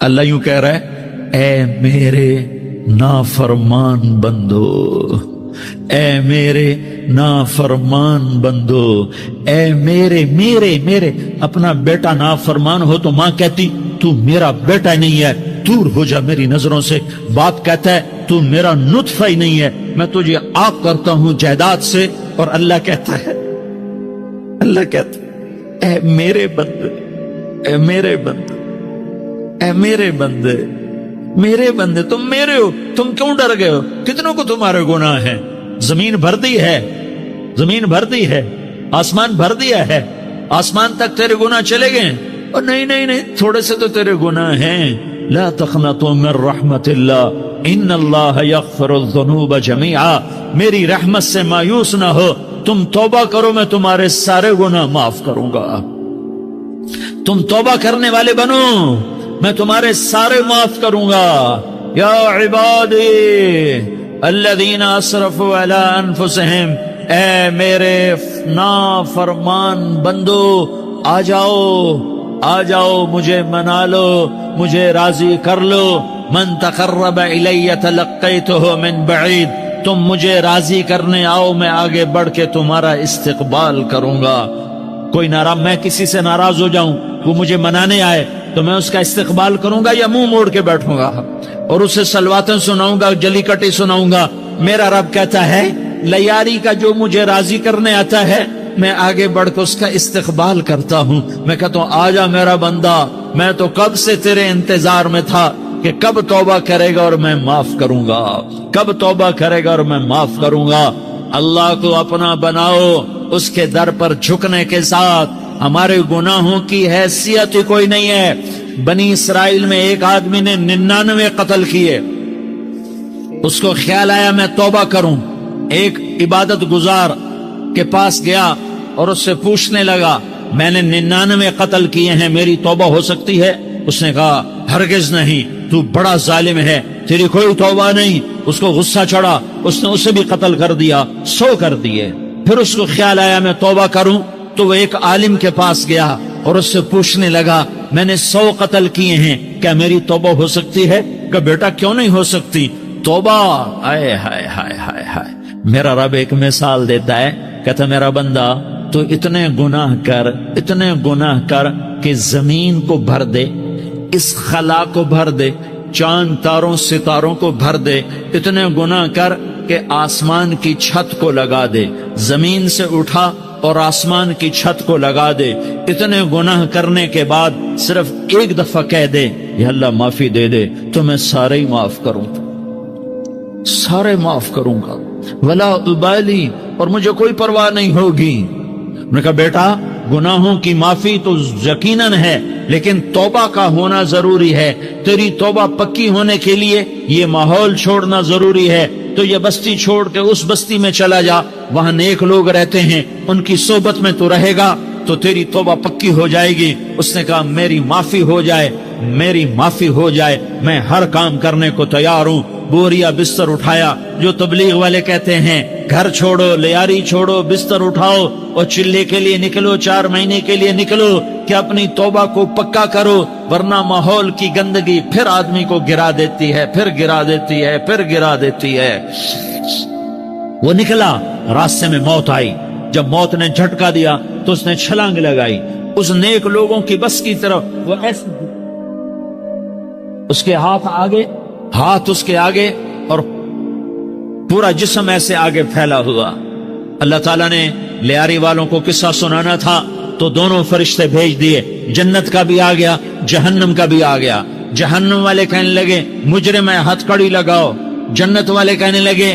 اللہ یوں کہہ رہا ہے، اے میرے نافرمان بندو، اے میرے نافرمان بندو، اے میرے میرے میرے اپنا بیٹا نافرمان ہو تو ماں کہتی تو میرا بیٹا نہیں ہے، دور ہو جا میری نظروں سے۔ باپ کہتا ہے تو میرا نطفہ ہی نہیں ہے، میں تجھے آگ کرتا ہوں جائیداد سے۔ اور اللہ کہتا ہے اے میرے بندے، اے میرے بندے، اے میرے بندے، میرے بندے تم میرے ہو، تم کیوں ڈر گئے ہو؟ کتنوں کو تمہارے گناہ ہیں؟ زمین بھر دی ہے، زمین بھر دی ہے، آسمان بھر دیا ہے، آسمان تک تیرے گناہ چلے گئے ہیں؟ اور نہیں نہیں نہیں، تھوڑے سے تو تیرے گناہ ہیں۔ لا تقنطوا من رحمت اللہ ان اللہ یغفر الذنوب جميعا، میری رحمت سے مایوس نہ ہو، تم توبہ کرو، میں تمہارے سارے گناہ معاف کروں گا۔ تم توبہ کرنے والے بنو، میں تمہارے سارے معاف کروں گا۔ یا عبادی الذین اسرفوا علی انفسہم، اے میرے نافرمان بندو، آ جاؤ آ جاؤ، مجھے منا لو، مجھے راضی کر لو۔ من تقرب الی تلقیتہ من بعید، تم مجھے راضی کرنے آؤ، میں آگے بڑھ کے تمہارا استقبال کروں گا۔ کوئی ناراض، میں کسی سے ناراض ہو جاؤں، وہ مجھے منانے آئے تو میں اس کا استقبال کروں گا یا منہ موڑ کے بیٹھوں گا اور اسے سلواتیں سناؤں گا، جلی کٹی سناؤں گا؟ میرا رب کہتا ہے لیاری کا جو مجھے راضی کرنے آتا ہے میں آگے بڑھ کے اس کا استقبال کرتا ہوں۔ میں کہتا ہوں آ جا میرا بندہ، میں تو کب سے تیرے انتظار میں تھا کہ کب توبہ کرے گا اور میں معاف کروں گا، کب توبہ کرے گا اور میں معاف کروں گا۔ اللہ کو اپنا بناؤ، اس کے در پر جھکنے کے ساتھ۔ ہمارے گناہوں کی حیثیت ہی کوئی نہیں ہے۔ بنی اسرائیل میں ایک آدمی نے 99 قتل کیے، اس کو خیال آیا میں توبہ کروں، ایک عبادت گزار کے پاس گیا اور اس سے پوچھنے لگا میں نے 99 قتل کیے ہیں، میری توبہ ہو سکتی ہے؟ اس نے کہا ہرگز نہیں، تو بڑا ظالم ہے، تیری کوئی توبہ نہیں۔ اس کو غصہ چڑھا، اس نے اسے بھی قتل کر دیا، 100 کر دیے۔ پھر اس کو خیال آیا میں توبہ کروں، تو وہ ایک عالم کے پاس گیا اور اس سے پوچھنے لگا میں نے 100 قتل کیے ہیں، کیا میری توبہ ہو سکتی ہے؟ کہ بیٹا کیوں نہیں ہو سکتی توبہ؟ آئے ہائے ہائے ہائے ہائے۔ میرا رب ایک مثال دیتا ہے، کہتا میرا بندہ تو اتنے گناہ کر، اتنے گناہ کر کہ زمین کو بھر دے، اس خلا کو بھر دے، چاند تاروں ستاروں کو بھر دے، اتنے گناہ کر کہ آسمان کی چھت کو لگا دے، زمین سے اٹھا اور آسمان کی چھت کو لگا دے۔ اتنے گناہ کرنے کے بعد صرف ایک دفعہ کہہ دے یا اللہ معافی دے دے تو میں سارے ہی معاف کروں، سارے معاف کروں گا، ولا ابالی، اور مجھے کوئی پرواہ نہیں ہوگی۔ میں نے کہا بیٹا گناہوں کی معافی تو یقیناً ہے، لیکن توبہ کا ہونا ضروری ہے۔ تیری توبہ پکی ہونے کے لیے یہ ماحول چھوڑنا ضروری ہے۔ تو یہ بستی چھوڑ کے اس بستی میں چلا جا، وہاں نیک لوگ رہتے ہیں، ان کی صحبت میں تو رہے گا تو تیری توبہ پکی ہو جائے گی۔ اس نے کہا میری معافی ہو جائے، میری معافی ہو جائے، میں ہر کام کرنے کو تیار ہوں۔ بوریا بستر اٹھایا، جو تبلیغ والے کہتے ہیں گھر چھوڑو، لیاری چھوڑو، بستر اٹھاؤ اور چلے کے لیے نکلو، 4 مہینے کے لیے نکلو کہ اپنی توبہ کو پکا کرو، ورنہ ماحول کی گندگی پھر آدمی کو گرا دیتی ہے، پھر گرا دیتی ہے، پھر گرا دیتی ہے۔ وہ نکلا، راستے میں موت آئی، جب موت نے جھٹکا دیا تو اس نے چھلانگ لگائی اس نیک لوگوں کی بس کی طرف۔ وہ ایسے اس کے ہاتھ آگے، ہاتھ اس کے آگے اور پورا جسم ایسے آگے پھیلا ہوا۔ اللہ تعالیٰ نے لیاری والوں کو قصہ سنانا تھا تو دونوں فرشتے بھیج دیے، جنت کا بھی آ گیا، جہنم کا بھی آ گیا۔ جہنم والے کہنے لگے مجرم ہے، ہتھ کڑی لگاؤ۔ جنت والے کہنے لگے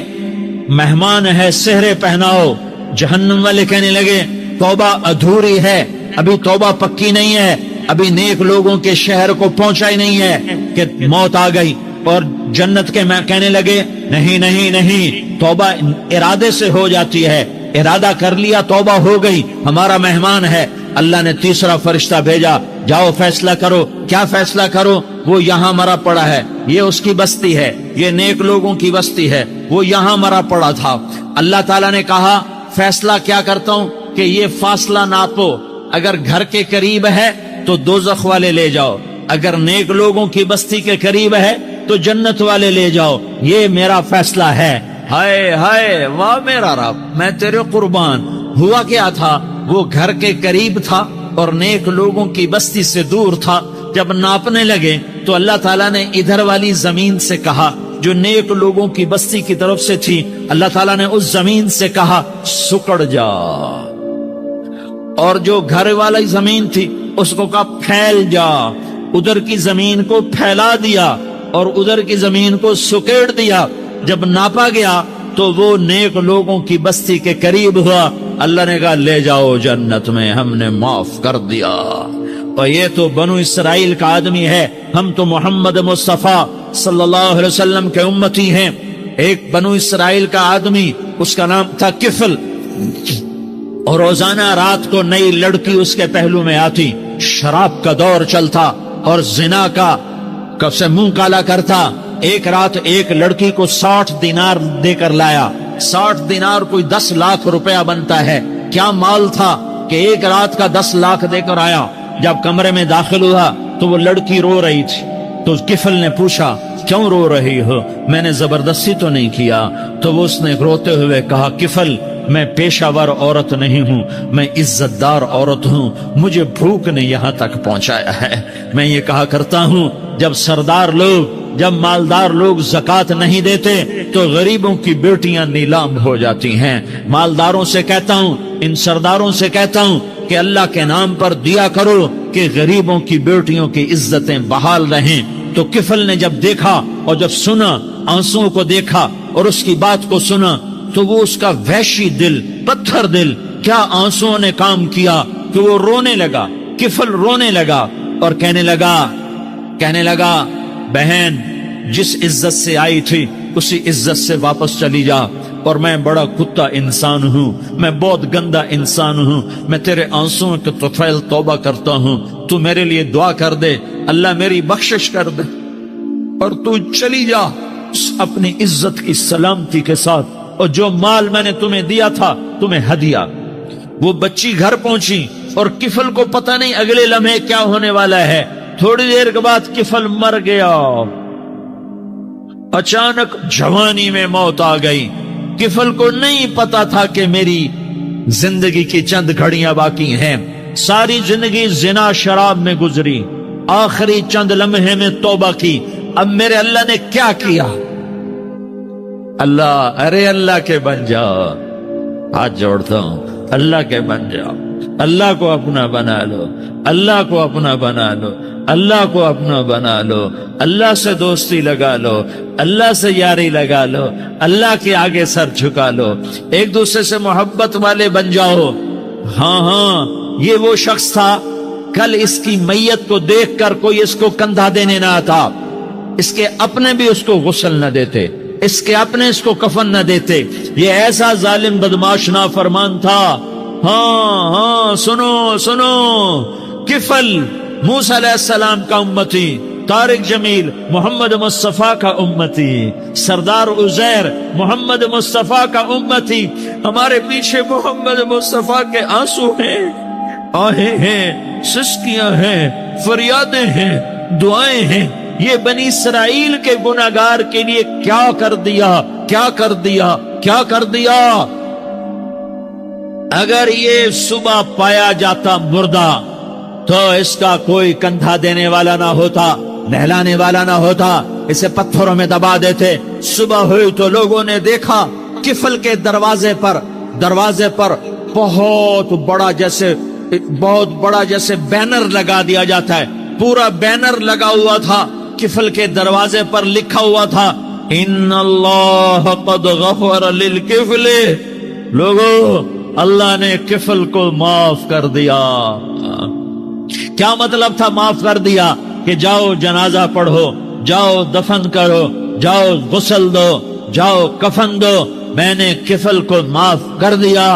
مہمان ہے، سہرے پہناؤ۔ جہنم والے کہنے لگے توبہ ادھوری ہے، ابھی توبہ پکی نہیں ہے، ابھی نیک لوگوں کے شہر کو پہنچا ہی نہیں ہے کہ موت آ گئی۔ اور جنت کے میں کہنے لگے نہیں نہیں نہیں، توبہ ارادے سے ہو جاتی ہے، ارادہ کر لیا توبہ ہو گئی، ہمارا مہمان ہے۔ اللہ نے تیسرا فرشتہ بھیجا، جاؤ فیصلہ کرو۔ کیا فیصلہ کرو؟ وہ یہاں مرا پڑا ہے، یہ اس کی بستی ہے، یہ نیک لوگوں کی بستی ہے، وہ یہاں مرا پڑا تھا۔ اللہ تعالیٰ نے کہا فیصلہ کیا کرتا ہوں کہ یہ فاصلہ ناپو، اگر گھر کے قریب ہے تو دوزخ والے لے جاؤ، اگر نیک لوگوں کی بستی کے قریب ہے تو جنت والے لے جاؤ، یہ میرا فیصلہ ہے۔ ہائے ہائے واہ میرا رب، میں تیرے قربان۔ ہوا کیا تھا، وہ گھر کے قریب تھا اور نیک لوگوں کی بستی سے دور تھا۔ جب ناپنے لگے تو اللہ تعالیٰ نے ادھر والی زمین سے کہا جو نیک لوگوں کی بستی کی طرف سے تھی، اللہ تعالیٰ نے اس زمین سے کہا سکڑ جا، اور جو گھر والی زمین تھی اس کو کہا پھیل جا، ادھر کی زمین کو پھیلا دیا اور ادھر کی زمین کو سکیڑ دیا۔ جب ناپا گیا تو وہ نیک لوگوں کی بستی کے قریب ہوا، اللہ نے کہا لے جاؤ جنت میں، ہم نے معاف کر دیا۔ اور یہ تو بنو اسرائیل کا آدمی ہے، ہم تو محمد مصطفیٰ صلی اللہ علیہ وسلم کے امتی ہیں۔ ایک بنو اسرائیل کا آدمی، اس کا نام تھا کفل، اور روزانہ رات کو نئی لڑکی اس کے پہلو میں آتی، شراب کا دور چلتا اور زنا کا کب سے منہ کالا کرتا۔ ایک رات ایک لڑکی کو 60 دینار دے کر لایا۔ 60 دینار کوئی 10 لاکھ روپیہ بنتا ہے۔ کیا مال تھا کہ ایک رات کا 10 لاکھ دے کر آیا۔ جب کمرے میں داخل ہوا تو وہ لڑکی رو رہی تھی، تو کفل نے پوچھا کیوں رو رہی ہو، میں نے زبردستی تو نہیں کیا۔ تو وہ اس نے روتے ہوئے کہا کفل میں پیشہ ور عورت نہیں ہوں، میں عزت دار عورت ہوں، مجھے بھوک نے یہاں تک پہنچایا ہے۔ میں یہ کہا کرتا ہوں جب سردار لوگ، جب مالدار لوگ زکوٰۃ نہیں دیتے تو غریبوں کی بیٹیاں نیلام ہو جاتی ہیں۔ مالداروں سے کہتا ہوں، ان سرداروں سے کہتا ہوں کہ اللہ کے نام پر دیا کرو کہ غریبوں کی بیٹیوں کی عزتیں بحال رہیں۔ تو کفل نے جب دیکھا اور جب سنا، آنسوؤں کو دیکھا اور اس کی بات کو سنا، تو وہ اس کا وحشی دل، پتھر دل، کیا آنسوؤں نے کام کیا کہ وہ رونے لگا۔ کفل رونے لگا اور کہنے لگا بہن جس عزت سے آئی تھی اسی عزت سے واپس چلی جا، اور میں بڑا کتا انسان ہوں، میں بہت گندا انسان ہوں، میں تیرے آنسوؤں کے طفیل توبہ کرتا ہوں، تو میرے لیے دعا کر دے، اللہ میری بخشش کر دے، اور تو چلی جا اپنی عزت کی سلامتی کے ساتھ، اور جو مال میں نے تمہیں دیا تھا تمہیں ہدیہ۔ وہ بچی گھر پہنچی اور کفل کو پتہ نہیں اگلے لمحے کیا ہونے والا ہے۔ تھوڑی دیر کے بعد کفل مر گیا، اچانک جوانی میں موت آ گئی۔ کفل کو نہیں پتا تھا کہ میری زندگی کی چند گھڑیاں باقی ہیں، ساری زندگی زنا شراب میں گزری، آخری چند لمحے میں توبہ کی۔ اب میرے اللہ نے کیا کیا؟ اللہ، ارے اللہ کے بن جاؤ، ہاتھ جوڑتا ہوں، اللہ کے بن جاؤ، اللہ کو اپنا بنا لو، اللہ کو اپنا بنا لو، اللہ کو اپنا بنا لو، اللہ سے دوستی لگا لو، اللہ سے یاری لگا لو، اللہ کے آگے سر جھکا لو، ایک دوسرے سے محبت والے بن جاؤ۔ ہاں یہ وہ شخص تھا، کل اس کی میت کو دیکھ کر کوئی اس کو کندھا دینے نہ آتا، اس کے اپنے بھی اس کو غسل نہ دیتے، اس کے اپنے اس کو کفن نہ دیتے۔ یہ ایسا ظالم بدماش نافرمان تھا۔ ہاں سنو، کفل موسیٰ علیہ السلام کا امتی، طارق جمیل محمد مصطفیٰ کا امتی، سردار عزیر محمد مصطفیٰ کا امتی۔ ہمارے پیچھے محمد مصطفیٰ کے آنسو ہیں، آہیں ہیں، سسکیاں ہیں، فریادیں ہیں، دعائیں ہیں۔ یہ بنی اسرائیل کے گناہگار کے لیے کیا کر دیا۔ اگر یہ صبح پایا جاتا مردہ تو اس کا کوئی کندھا دینے والا نہ ہوتا، نہلانے والا نہ ہوتا، اسے پتھروں میں دبا دیتے۔ صبح ہوئی تو لوگوں نے دیکھا کفل کے دروازے پر بہت بڑا جیسے بینر لگا دیا جاتا ہے، پورا بینر لگا ہوا تھا، کفل کے دروازے پر لکھا ہوا تھا ان اللہ قد غفر للکفل، لوگوں اللہ نے کفل کو معاف کر دیا۔ کیا مطلب تھا معاف کر دیا؟ کہ جاؤ جنازہ پڑھو، جاؤ دفن کرو، جاؤ غسل دو، جاؤ کفن دو، میں نے کفل کو معاف کر دیا۔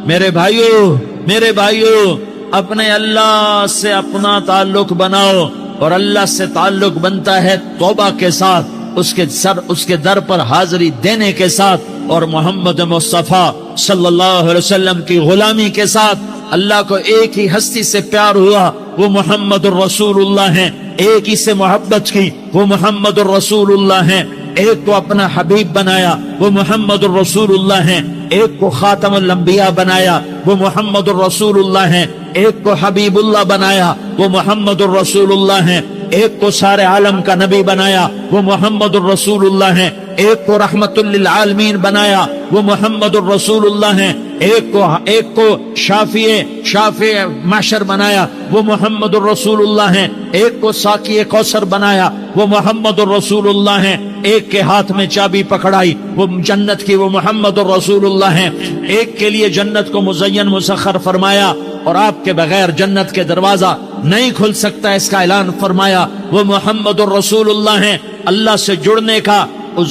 میرے بھائیو اپنے اللہ سے اپنا تعلق بناؤ، اور اللہ سے تعلق بنتا ہے توبہ کے ساتھ، اس کے در پر حاضری دینے کے ساتھ، اور محمد مصطفیٰ صلی اللہ علیہ وسلم کی غلامی کے ساتھ۔ اللہ کو ایک ہی ہستی سے پیار ہوا، وہ محمد الرسول اللہ ہیں۔ ایک ہی سے محبت کی وہ محمد الرسول اللہ ہیں، ایک کو اپنا حبیب بنایا وہ محمد الرسول اللہ ہیں، ایک کو خاتم الانبیاء بنایا وہ محمد الرسول اللہ ہیں، ایک کو حبیب اللہ بنایا وہ محمد الرسول اللہ ہیں، ایک کو سارے عالم کا نبی بنایا وہ محمد الرسول اللہ ہیں، ایک کو رحمت للعالمین بنایا وہ محمد الرسول اللہ ہیں، ایک کو شافع محشر بنایا وہ محمد الرسول اللہ ہیں، ایک کو ساقی کوثر بنایا وہ محمد الرسول اللہ ہیں، ایک کے ہاتھ میں چابی پکڑائی وہ جنت کی وہ محمد الرسول اللہ ہیں، ایک کے لیے جنت کو مزین مسخر فرمایا اور آپ کے بغیر جنت کے دروازہ نہیں کھل سکتا اس کا اعلان فرمایا وہ محمد الرسول اللہ ہیں۔ اللہ سے جڑنے کا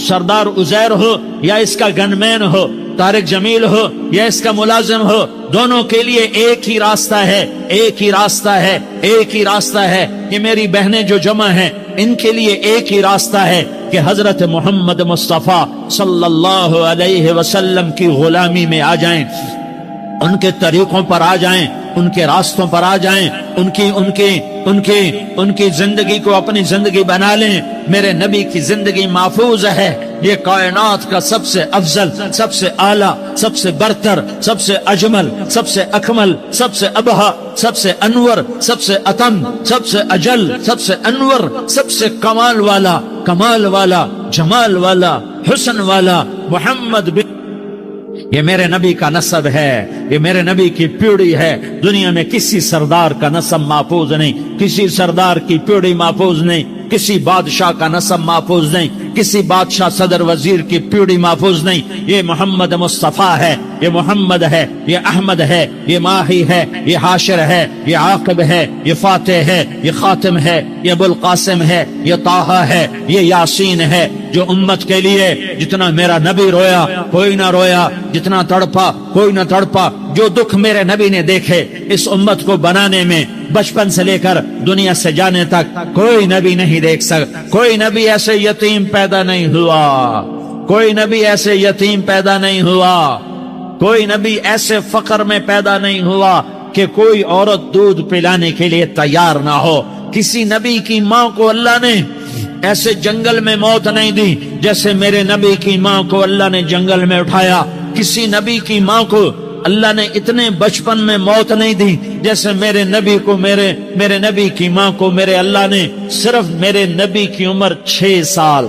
سردار عزیر ہو یا اس کا گن مین ہو، طارق جمیل ہو یا اس کا ملازم ہو، دونوں کے لیے ایک ہی راستہ ہے، ایک ہی راستہ ہے، ایک ہی راستہ ہے۔ یہ میری بہنیں جو جمع ہیں ان کے لیے ایک ہی راستہ ہے کہ حضرت محمد مصطفیٰ صلی اللہ علیہ وسلم کی غلامی میں آ جائیں، ان کے طریقوں پر آ جائیں، ان کے راستوں پر آ جائیں، ان کی زندگی کو اپنی زندگی بنا لیں۔ میرے نبی کی زندگی محفوظ ہے، یہ کائنات کا سب سے افضل، سب سے اعلیٰ، سب سے برتر، سب سے اجمل، سب سے اکمل، سب سے ابہا، سب سے انور، سب سے اتم، سب سے اجل، سب سے انور، سب سے کمال والا، جمال والا، حسن والا محمد بن، یہ میرے نبی کا نسب ہے، یہ میرے نبی کی پیڑھی ہے۔ دنیا میں کسی سردار کا نسب محفوظ نہیں، کسی سردار کی پیڑھی محفوظ نہیں، کسی بادشاہ کا نسب محفوظ نہیں، کسی بادشاہ صدر وزیر کی پیڑھی محفوظ نہیں۔ یہ محمد مصطفیٰ ہے، یہ محمد ہے، یہ احمد ہے، یہ ماہی ہے، یہ حاشر ہے، یہ عاقب ہے، یہ فاتح ہے، یہ خاتم ہے، یہ ابو القاسم ہے، یہ طٰہٰ ہے، یہ یاسین ہے۔ جو امت کے لیے جتنا میرا نبی رویا کوئی نہ رویا، جتنا تڑپا کوئی نہ تڑپا، جو دکھ میرے نبی نے دیکھے اس امت کو بنانے میں، بچپن سے لے کر دنیا سے جانے تک کوئی نبی نہیں دیکھ سکتا۔ کوئی نبی ایسے یتیم پیدا نہیں ہوا، کوئی نبی ایسے یتیم پیدا نہیں ہوا، کوئی نبی ایسے فقر میں پیدا نہیں ہوا کہ کوئی عورت دودھ پلانے کے لیے تیار نہ ہو۔ کسی نبی کی ماں کو اللہ نے ایسے جنگل میں موت نہیں دی جیسے میرے نبی کی ماں کو اللہ نے جنگل میں اٹھایا۔ کسی نبی کی ماں کو اللہ نے اتنے بچپن میں موت نہیں دی جیسے میرے نبی کو، میرے نبی کی ماں کو میرے اللہ نے صرف میرے نبی کی عمر 6 سال،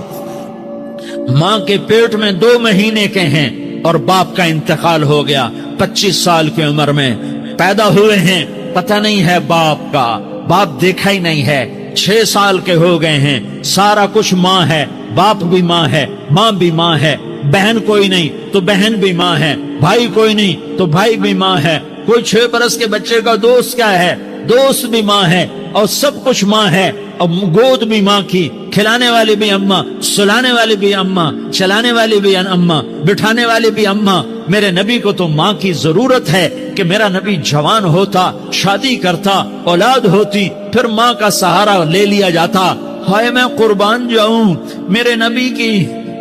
ماں کے پیٹ میں 2 مہینے کے ہیں اور باپ کا انتقال ہو گیا 25 سال کی عمر میں پیدا ہوئے ہیں، پتہ نہیں ہے باپ کا، باپ دیکھا ہی نہیں ہے، 6 سال کے ہو گئے ہیں، سارا کچھ ماں ہے، باپ بھی ماں ہے، ماں بھی ماں ہے، بہن کوئی نہیں تو بہن بھی ماں ہے، بھائی کوئی نہیں تو بھائی بھی ماں ہے، کوئی 6 برس کے بچے کا دوست کیا ہے، دوست بھی ماں ہے، اور سب کچھ ماں ہے، اور گود بھی ماں کی، کھلانے والی بھی اماں، سلانے والی بھی اماں، چلانے والی بھی اماں، بٹھانے والی بھی اماں۔ میرے نبی کو تو ماں کی ضرورت ہے کہ میرا نبی جوان ہوتا، شادی کرتا، اولاد ہوتی، پھر ماں کا سہارا لے لیا جاتا۔ ہائے میں قربان جاؤں، میرے نبی کی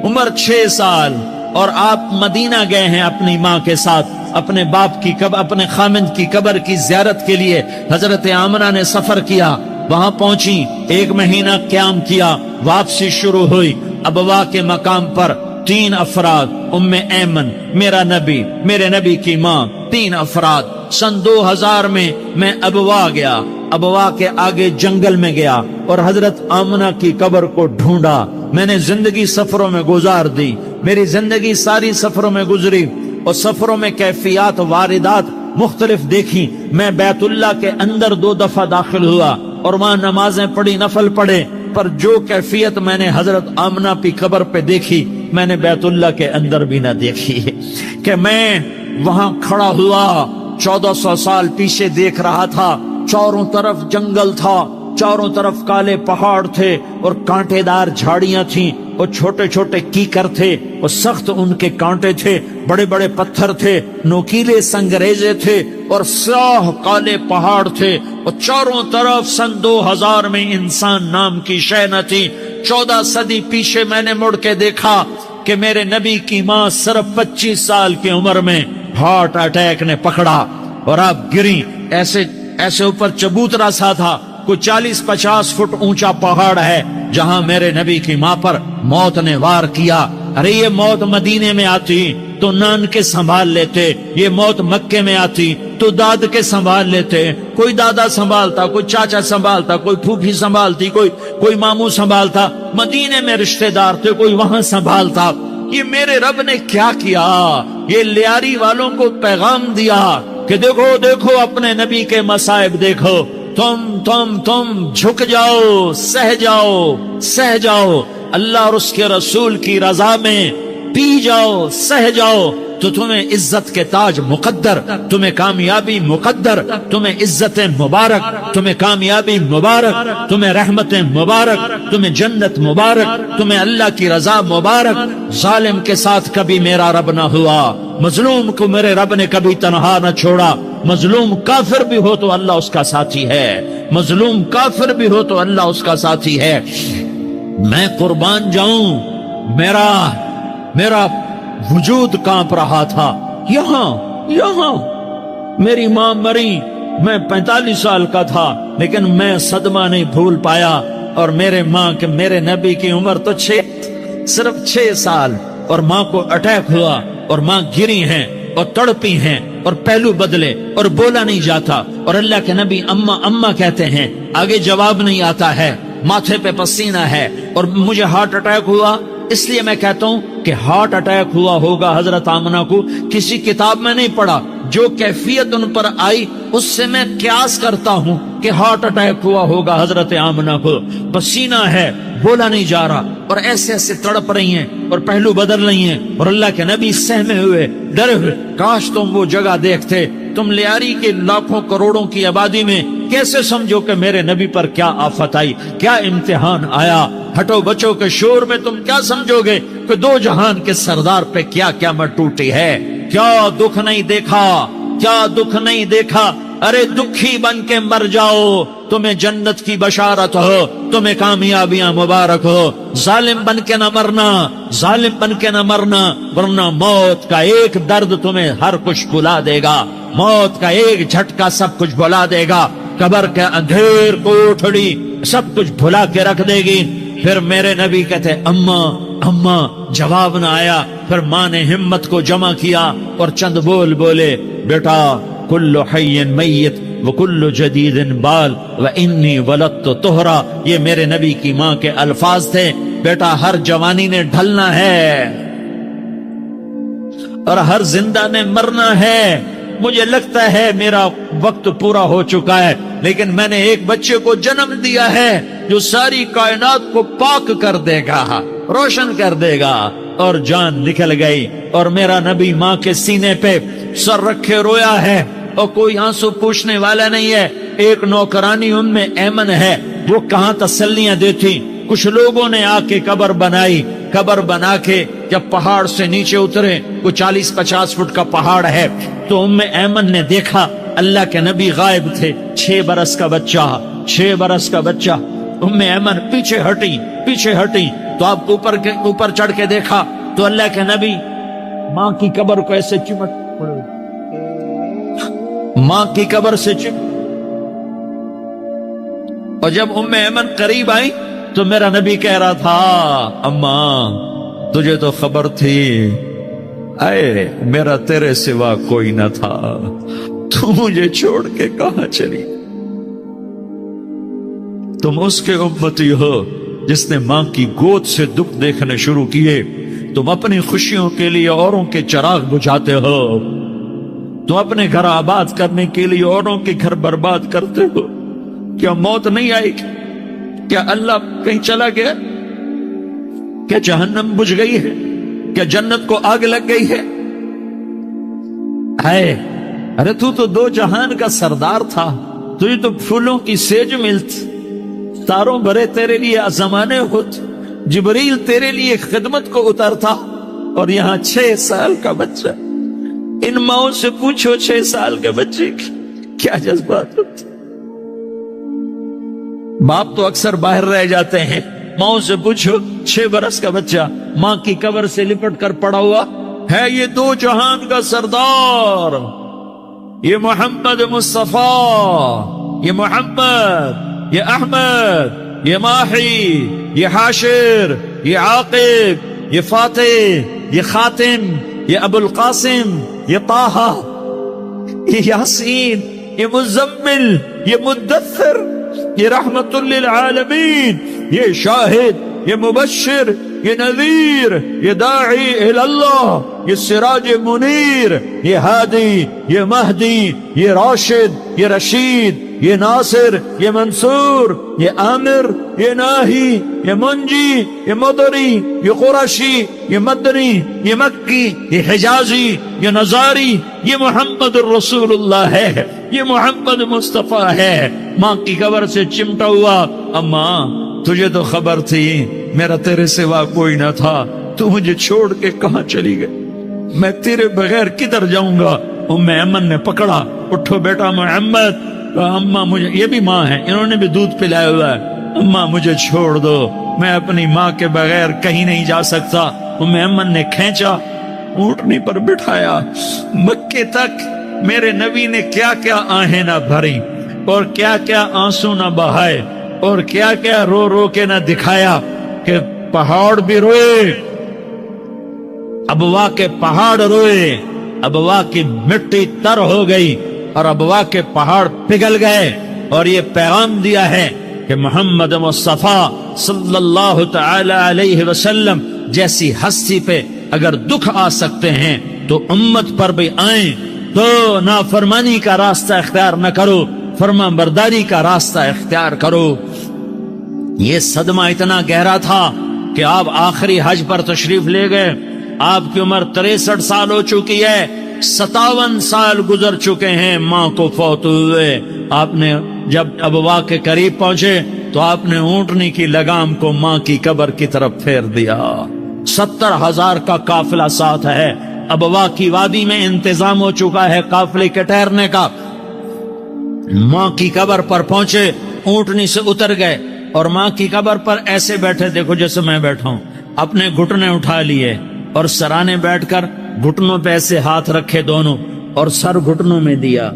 عمر 6 سال اور آپ مدینہ گئے ہیں اپنی ماں کے ساتھ، اپنے باپ کی اپنے خامند کی قبر کی زیارت کے لیے حضرت آمنہ نے سفر کیا، وہاں پہنچی، 1 مہینہ قیام کیا، واپسی شروع ہوئی۔ ابوا کے مقام پر 3 افراد، ام ایمن، میرا نبی، میرے نبی کی ماں، 3 افراد۔ سن 2000 میں ابوا گیا، ابوا کے آگے جنگل میں گیا اور حضرت آمنہ کی قبر کو ڈھونڈا۔ میں نے زندگی سفروں میں گزار دی، میری زندگی ساری سفروں میں گزری، اور سفروں میں کیفیات واردات مختلف دیکھی۔ میں بیت اللہ کے اندر 2 دفعہ داخل ہوا اور وہاں نمازیں پڑھی، نفل پڑھے، پر جو کیفیت میں نے حضرت آمنہ کی قبر پہ دیکھی میں نے بیت اللہ کے اندر بھی نہ دیکھی، کہ میں وہاں کھڑا ہوا 1400 سال پیچھے دیکھ رہا تھا، چاروں طرف جنگل تھا، چاروں طرف کالے پہاڑ تھے اور کانٹے دار جھاڑیاں تھیں اور چھوٹے چھوٹے کیکر تھے اور سخت ان کے کانٹے تھے، بڑے بڑے پتھر تھے، نوکیلے سنگریزے تھے اور سیاہ کالے پہاڑ تھے، اور چاروں طرف سن 2000 میں انسان نام کی شے نہ تھی۔ 14 صدی پیچھے میں نے مڑ کے دیکھا کہ میرے نبی کی ماں صرف 25 سال کی عمر میں ہارٹ اٹیک نے پکڑا اور آپ گری، ایسے اوپر چبوترا سا تھا کوئی 40-50 فٹ اونچا پہاڑ ہے جہاں میرے نبی کی ماں پر موت نے وار کیا. ارے یہ موت مدینے میں آتی تو نان کے سنبھال لیتے، یہ موت مکے میں آتی تو داد کے سنبھال لیتے. کوئی دادا سنبھالتا، کوئی چاچا سنبھالتا، کوئی پھوپھی سنبھالتی، کوئی ماموں سنبھالتا. مدینے میں رشتہ دار تھے، کوئی وہاں سنبھالتا. یہ میرے رب نے کیا کیا؟ یہ لیاری والوں کو پیغام دیا کہ دیکھو دیکھو اپنے نبی کے مصائب دیکھو. تم جھک جاؤ، سہ جاؤ اللہ اور اس کے رسول کی رضا میں، پی جاؤ، سہ جاؤ تو تمہیں عزت کے تاج مقدر، تمہیں کامیابی مقدر، تمہیں عزت مبارک، تمہیں کامیابی مبارک، تمہیں رحمت مبارک، تمہیں جنت مبارک، تمہیں اللہ کی رضا مبارک. ظالم کے ساتھ کبھی میرا رب نہ ہوا، مظلوم کو میرے رب نے کبھی تنہا نہ چھوڑا. مظلوم کافر بھی ہو تو اللہ اس کا ساتھی ہے، مظلوم کافر بھی ہو تو اللہ اس کا ساتھی ہے. میں قربان جاؤں، میرا وجود کانپ رہا تھا. یہاں میری ماں مری، میں 45 سال کا تھا لیکن میں صدمہ نہیں بھول پایا. اور میرے نبی کی عمر تو صرف 6 سال، اور ماں کو اٹیک ہوا اور ماں گری ہیں اور تڑپی ہیں اور پہلو بدلے اور بولا نہیں جاتا. اور اللہ کے نبی اماں کہتے ہیں، آگے جواب نہیں آتا ہے، ماتھے پہ پسینہ ہے. اور مجھے ہارٹ اٹیک ہوا، اس لیے میں کہتا ہوں کہ ہارٹ اٹیک ہوا ہوگا حضرت آمنہ کو، کسی کتاب میں نہیں پڑھا. جو کیفیت ان پر آئی اس سے میں قیاس کرتا ہوں کہ ہارٹ اٹیک ہوا ہوگا حضرت آمنہ کو. پسینہ ہے، بولا نہیں جا رہا، اور ایسے تڑپ رہی ہیں اور پہلو بدل رہی ہیں. اور اللہ کے نبی سہمے ہوئے، ڈرے ہوئے. کاش تم وہ جگہ دیکھتے. تم لیاری کے لاکھوں کروڑوں کی آبادی میں کیسے سمجھو کہ میرے نبی پر کیا آفت آئی، کیا امتحان آیا. ہٹو بچوں کے شور میں تم کیا سمجھو گے کہ 2 جہان کے سردار پہ کیا قیامت ٹوٹی ہے. کیا دکھ نہیں دیکھا، کیا دکھ نہیں دیکھا. ارے دکھی بن کے مر جاؤ، تمہیں جنت کی بشارت ہو، تمہیں کامیابیاں مبارک ہو. ظالم بن کے نہ مرنا، ورنہ موت کا ایک درد تمہیں ہر کچھ بھلا دے گا، موت کا ایک جھٹکا سب کچھ بھلا دے گا. قبر کے اندھیر کوٹھڑی سب کچھ بھلا کے رکھ دے گی. پھر میرے نبی کہتے اماں، جواب نہ آیا. پھر ماں نے ہمت کو جمع کیا اور چند بولے، بیٹا کل حی میت وکل جدید بال وانی ولدت طہرا. یہ میرے نبی کی ماں کے الفاظ تھے. بیٹا ہر جوانی نے ڈھلنا ہے اور ہر زندہ نے مرنا ہے. مجھے لگتا ہے میرا وقت پورا ہو چکا ہے، لیکن میں نے ایک بچے کو جنم دیا ہے جو ساری کائنات کو پاک کر دے گا، روشن کر دے گا. اور جان نکل گئی اور میرا نبی ماں کے سینے پہ سر رکھے رویا ہے اور کوئی آنسو پوچھنے والا نہیں ہے. ایک نوکرانی ان میں ایمن ہے، وہ کہاں تسلیاں دیتی. کچھ لوگوں نے آ کے قبر بنا کے جب پہاڑ سے نیچے اترے، وہ 40-50 فٹ کا پہاڑ ہے، تو ایمن نے دیکھا اللہ کے نبی غائب تھے. 6 برس کا بچہ. ایمن پیچھے ہٹی تو آپ اوپر چڑھ کے دیکھا تو اللہ کے نبی ماں کی قبر کو ایسے ماں کی قبر سے اور جب ایمن قریب آئی تو میرا نبی کہہ رہا تھا، اماں تجھے تو خبر تھی، اے میرا تیرے سوا کوئی نہ تھا، تو مجھے چھوڑ کے کہاں چلی. تم اس کے امتی ہو جس نے ماں کی گود سے دکھ دیکھنے شروع کیے. تم اپنی خوشیوں کے لیے اوروں کے چراغ بجھاتے ہو، تم اپنے گھر آباد کرنے کے لیے اوروں کے گھر برباد کرتے ہو. کیا موت نہیں آئی؟ کیا اللہ کہیں چلا گیا؟ کیا جہنم بجھ گئی ہے؟ کیا جنت کو آگ لگ گئی ہے؟ ارے تو 2 جہان کا سردار تھا، تجھے تو پھولوں کی سیج ملتی، تاروں بھرے تیرے لیے زمانے ہوتے، جبریل تیرے لیے خدمت کو اترتا، اور یہاں 6 سال کا بچہ. ان ماؤں سے پوچھو 6 سال کے بچے کی کیا جذبات ہوتے. باپ تو اکثر باہر رہ جاتے ہیں. ماؤں سے پوچھو 6 برس کا بچہ ماں کی قبر سے لپٹ کر پڑا ہوا ہے. یہ 2 جہان کا سردار، یہ محمد مصطفیٰ، یہ محمد یہ احمد، یہ ماہی، یہ حاشر، یہ عاقب، یہ فاتح، یہ خاتم، یہ ابو القاسم، یہ طہ، یہ یاسین، یہ مزمل، یہ مدثر، یہ رحمت للعالمین، یہ شاہد، یہ مبشر، یہ نذیر، یہ داعی اللہ، یہ سراج منیر، یہ ہادی، یہ مہدی، یہ راشد، یہ رشید، یہ ناصر، یہ منصور، یہ عامر، یہ ناہی، یہ منجی، یہ مدری، یہ قرشی، یہ مدنی، یہ مکی، یہ حجازی، یہ نظاری، یہ محمد الرسول اللہ ہے، یہ محمد مصطفیٰ ہے۔ ماں کی قبر سے چمٹا ہوا، اماں تجھے تو خبر تھی میرا تیرے سوا کوئی نہ تھا، تو مجھے چھوڑ کے کہاں چلی گئی، میں تیرے بغیر کدھر جاؤں گا؟ ام ایمن نے پکڑا، اٹھو بیٹا محمد۔ اماں مجھے، یہ بھی ماں ہے، انہوں نے بھی دودھ پلایا ہوا ہے، اماں مجھے چھوڑ دو، میں اپنی ماں کے بغیر کہیں نہیں جا سکتا۔ ام ایمن نے کھینچا، اونٹنی پر بٹھایا، مکے تک میرے نبی نے کیا کیا آہیں نہ بھری اور کیا کیا آنسو نہ بہائے اور کیا کیا رو رو کے نہ دکھایا کہ پہاڑ بھی روئے، ابوا کے پہاڑ روئے، ابوا کی مٹی تر ہو گئی اور ابوا کے پہاڑ پگھل گئے، اور یہ پیغام دیا ہے کہ محمد مصطفیٰ صلی اللہ تعالی علیہ وسلم جیسی ہستی پہ اگر دکھ آ سکتے ہیں تو امت پر بھی آئیں، تو نافرمانی کا راستہ اختیار نہ کرو، فرما برداری کا راستہ اختیار کرو۔ یہ صدمہ اتنا گہرا تھا کہ آپ آخری حج پر تشریف لے گئے، آپ کی عمر 63 سال ہو چکی ہے، 57 سال گزر چکے ہیں ماں کو فوت ہوئے۔ آپ نے جب ابوا کے قریب پہنچے تو آپ نے اونٹنی کی لگام کو ماں کی قبر کی طرف پھیر دیا۔ 70,000 کا قافلہ ساتھ ہے، ابوا کی وادی میں انتظام ہو چکا ہے قافلے کے ٹھہرنے کا۔ ماں کی قبر پر پہنچے، اونٹنی سے اتر گئے اور ماں کی قبر پر ایسے بیٹھے، دیکھو جیسے میں بیٹھا ہوں، اپنے گھٹنے اٹھا لیے اور سرانے بیٹھ کر گھٹنوں پہ ایسے ہاتھ رکھے دونوں اور سر گھٹنوں میں دیا،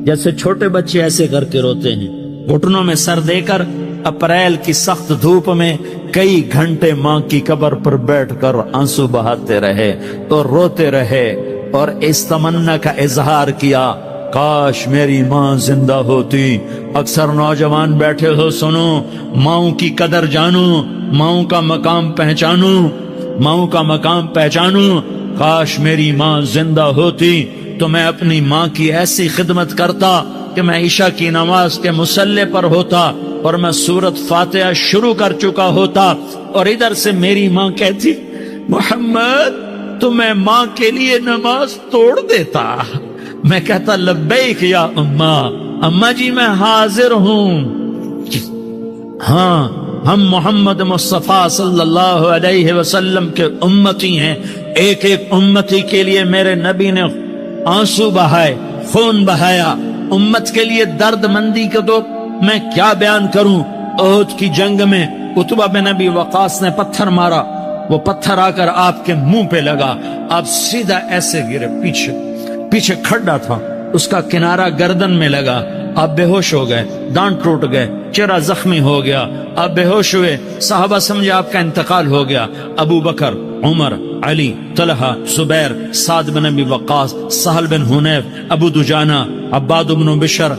جیسے چھوٹے بچے ایسے کر کے روتے ہیں، گھٹنوں میں سر دے کر اپریل کی سخت دھوپ میں کئی گھنٹے ماں کی قبر پر بیٹھ کر آنسو بہاتے رہے اور روتے رہے اور اس تمنا کا اظہار کیا، کاش میری ماں زندہ ہوتی۔ اکثر نوجوان بیٹھے ہو، سنو، ماؤں کی قدر جانو، ماؤں کا مقام پہچانو، ماؤں کا مقام پہچانو۔ کاش میری ماں زندہ ہوتی تو میں اپنی ماں کی ایسی خدمت کرتا کہ میں عشاء کی نماز کے مصلی پر ہوتا اور میں سورت فاتحہ شروع کر چکا ہوتا، اور ادھر سے میری ماں کہتی محمد تو میں ماں کے لیے نماز توڑ دیتا، میں کہتا لبیک یا اماں، اماں جی میں حاضر ہوں۔ ہاں، ہم محمد مصطفیٰ صلی اللہ علیہ وسلم کے امتی ہیں، ایک ایک امتی کے لیے میرے نبی نے آنسو بہائے، خون بہایا، امت کے لیے درد مندی کا تو میں کیا بیان کروں۔ احد کی جنگ میں عتبہ بن ابی وقاص نے پتھر مارا، وہ پتھر آ کر آپ کے منہ پہ لگا، آپ سیدھا ایسے گرے، پیچھے کھڈا تھا، اس کا کنارہ گردن میں لگا، آپ بے ہوش ہو گئے، دانت ٹوٹ گئے، چہرہ زخمی ہو گیا، آپ بے ہوش ہوئے، صحابہ سمجھے آپ کا انتقال ہو گیا۔ ابو بکر، عمر، علی، طلحہ، زبیر، سعد بن ابی وقاص، سہل بن حنیف، ابو دجانہ، عباد بن بشر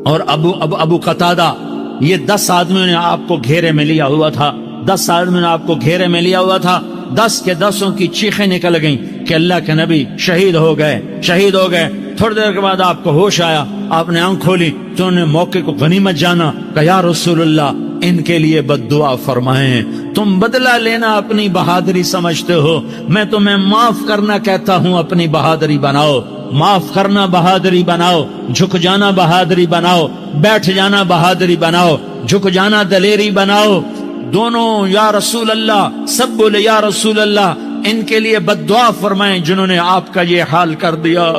اور ابو قتادہ، یہ 10 آدمیوں نے آپ کو گھیرے میں لیا ہوا تھا، 10 آدمیوں نے آپ کو گھیرے میں لیا ہوا تھا۔ 10 کے 10 کی چیخیں نکل گئیں کہ اللہ کے نبی شہید ہو گئے۔ تھوڑی دیر کے بعد آپ کو ہوش آیا، آپ نے آنکھ کھولی تو انہوں نے موقع کو غنیمت جانا کہ یا رسول اللہ ان کے لیے بد دعا فرمائیں، تم بدلہ لینا اپنی بہادری سمجھتے ہو، میں تمہیں معاف کرنا کہتا ہوں، اپنی بہادری بناؤ، معاف کرنا بہادری بناؤ، جھک جانا بہادری بناؤ، بیٹھ جانا بہادری بناؤ، جھک جانا دلیری بناؤ۔ دونوں یا رسول اللہ، سب بولے یا رسول اللہ، ان کے لیے بد دعا فرمائیں جنہوں نے آپ کا یہ حال کر دیا۔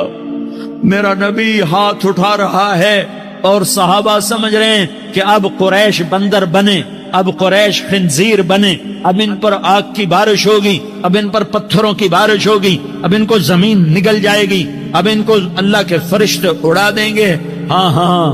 میرا نبی ہاتھ اٹھا رہا ہے اور صحابہ سمجھ رہے ہیں کہ اب قریش بندر بنے، اب قریش خنزیر بنے، اب ان پر آگ کی بارش ہوگی، اب ان پر پتھروں کی بارش ہوگی، اب ان کو زمین نگل جائے گی، اب ان کو اللہ کے فرشتے اڑا دیں گے۔ ہاں ہاں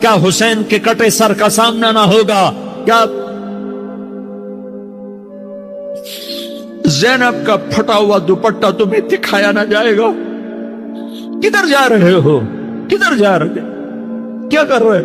کیا حسین کے کٹے سر کا سامنا نہ ہوگا؟ کیا زینب کا پھٹا ہوا دوپٹہ تمہیں دکھایا نہ جائے گا؟ کدھر جا رہے ہو؟ کدھر جا رہے؟ کیا کر رہے؟